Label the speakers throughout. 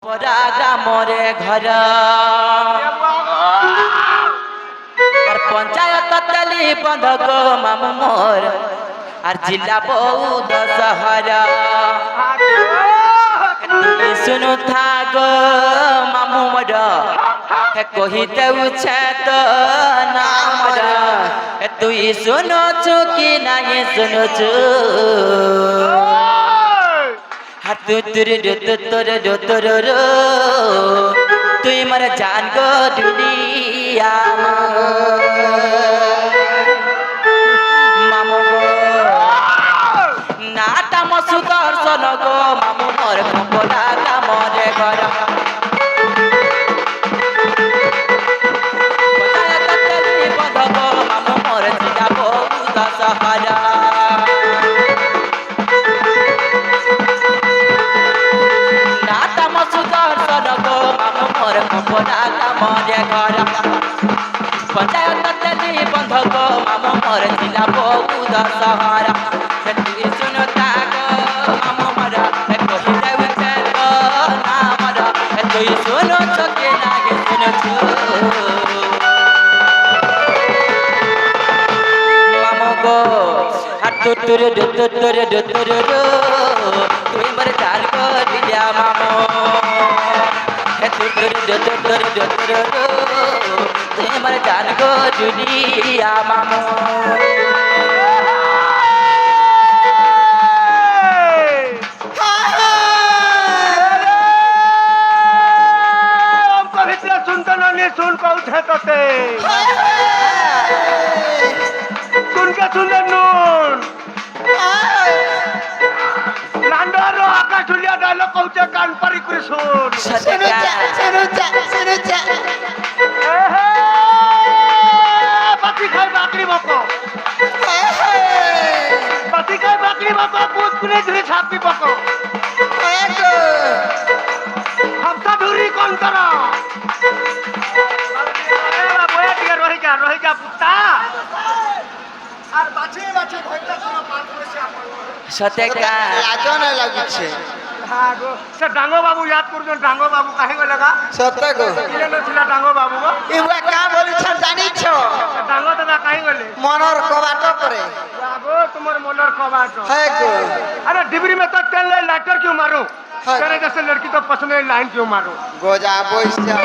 Speaker 1: কম্পরা গ্রামরে ঘর আর পঞ্চায়েত তেলি বন্ধক মামু মোর আর জিলা বৌদ্ধ শহর তুই শুনু থাক মামু মোর কহিতে উছে তো নাম তুই শুনুছু কি নাই শুনুছু হাতু তুর তোর তুই মর জান গো দুনিয়া মামু গো নাটা সুদর্শন গো মামু মোর কম্পলা কামরে ঘর মামু মোর জিলা বৌদ্ধ শহর নাটা সুদর্শন গো মামু মোর কম্পলা কামরে ঘর পঞ্চায়েত তেলি বন্ধক মামু মোর জিলা বৌদ্ধ শহর তুই শুনো থাক মামু মোর কহিতে উঠে তো নাম তুই শুনোছ কে নাগে শুনোছ মামু গো হাতু তুর তুই মর জান গো দিলা মামু তুই মর জান গো দুনিয়া মামু
Speaker 2: सुन कौथे तते सुन के सुंदर नून लांडोरो आकाश चुलिया डालो कौचे कान परी कुरी सुन
Speaker 3: सुनुचा
Speaker 2: पति खाई बाकरी बको पति खाई बाकरी बको पूत कुने धुरी छापी बको हफ्ता धुरी कौन करा রহিকা পুত্তা আর বাঁচে ঘরটা কোনো পার করেছে আপন
Speaker 1: সতেকা
Speaker 3: লাজো না লাগিছে
Speaker 2: হ্যাঁ গো সে ডাঙ্গো বাবু याद করজন ডাঙ্গো বাবু কাহে গো লাগা
Speaker 3: সত্য গো
Speaker 2: কিলে নছিলা ডাঙ্গো বাবু গো
Speaker 3: ইবা কা বলিছ জানিছ
Speaker 2: ডাঙ্গো দাদা কাহে গলে
Speaker 3: মনর কবাট করে
Speaker 2: আগো তোমার মনর কবাট
Speaker 3: है गो
Speaker 2: अरे डिबरी में तो तेल लाइटर क्यों मारो
Speaker 3: हाँ।
Speaker 2: तेरे जैसे लड़की तो पसंद है लाइन क्यों मारो
Speaker 3: गोजा बोइस जा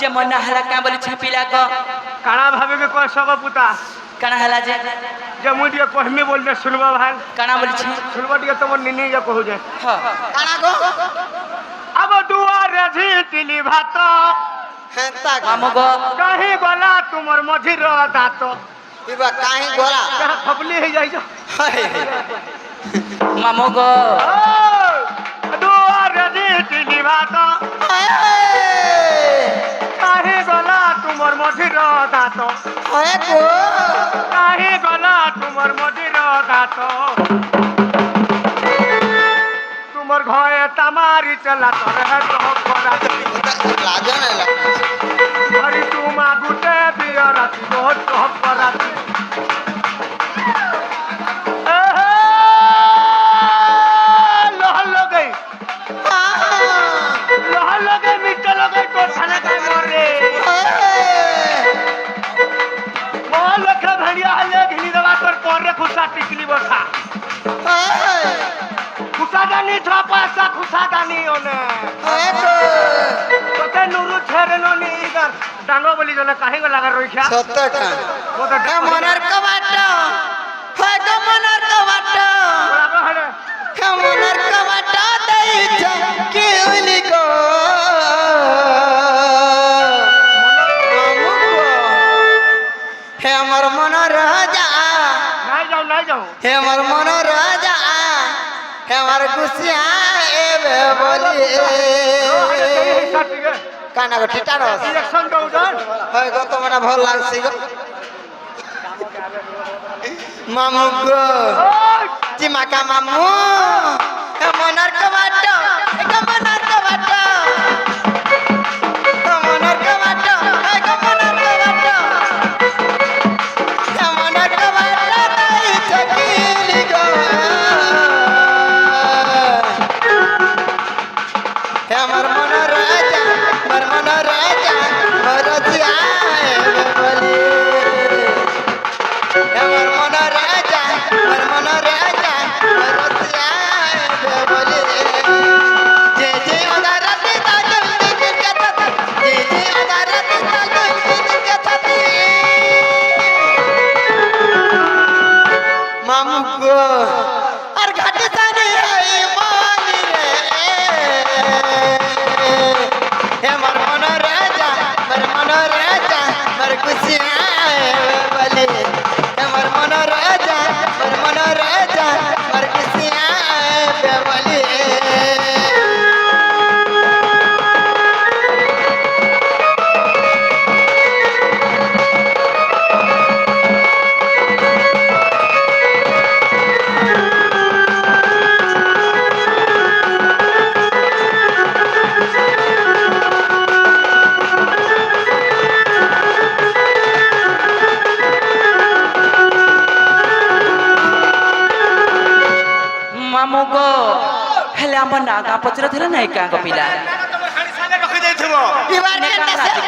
Speaker 1: जे मना हला का बोली छपिला को
Speaker 2: काना भावे के कोई सब पुता
Speaker 1: काना हला जे
Speaker 2: जे मुई दिए कहमी बोल दे सुनबा भाई
Speaker 1: काना बोली छ
Speaker 2: सुनबा दिए तो मन निनी जे कहू जे
Speaker 1: हां
Speaker 3: काना गो
Speaker 2: अब दुआर झीतिली भात
Speaker 3: हेंता
Speaker 1: मामू गो
Speaker 2: कहीं गला तुमर मझिर दात
Speaker 3: इबा काहे गोला
Speaker 2: कहाँ खपली है जाई जो
Speaker 1: मामू गो
Speaker 2: दुआर झीतिली भात कहीं गला तुमर मझिर दात
Speaker 3: है गो
Speaker 2: कहीं गला तुमर मझिर दात तुमर घरे तमारी चला तर है तो पड़ा
Speaker 3: लाजो ना लगे
Speaker 2: हरी तुमा गुटे बिया राती बहुत कह पराती लोहल गई लोहल गई मिट्टी लगे तो थाने का मरे मोल लखा भड़िया हले घिनी दवा कर कोरे खुशा टिकली बसा खुशा गानी छापा सा खुशा गानी ओने तो नुरु छेरे नो नी इधर डांगो बोली जो ना काहे को लगा रोइखा
Speaker 3: सत्ता का
Speaker 2: वो तो
Speaker 3: मनर कबाट है गो মনার কবাট মনার কবাট দেইছ কেউলি গো মামু গো হে আমার মনার রাজা
Speaker 2: নাই যাও
Speaker 3: হে আমার মনার রাজা হে আমার গুছিয়া এবে বলি কানা গো টিটারস
Speaker 2: ইলেকশন দৌড়ান
Speaker 3: হয় গো তোমরা ভাল লাগছে গো মামু গো চিমাকা মামু মনার কবাট মনার কবাট মনার কবাট মনার কবাট মনার কবাট তাই চকিলি গো আমার মনার রাজা আমার মনার রাজা মরজিয়া বলে আমার মনার রাজা আমার মনার রাজা মরজিয়া বলে যে যে অদারতে তাল দিন কথা যে যে অদারতে তাল দিন কথা মামু গো আর ঘাটে সানে এই মনি রে আমার মনার রাজা আমার খুশিয়া বলে আমার মনার রাজা আমার খুশিয়া বলে
Speaker 1: ମାମୁ ଗୋ ହେଲେ ଆମ ନାଗା ପଚର ଥିଲା ନାଇଁ କାଙ୍କ ପିଲା
Speaker 2: ତମେ ହାଣି ସାଙ୍ଗେ ରଖି ଦେଇଥିବ
Speaker 3: বিবার
Speaker 1: নে
Speaker 3: কেন
Speaker 1: କାଣା ରାଜି ଗୋ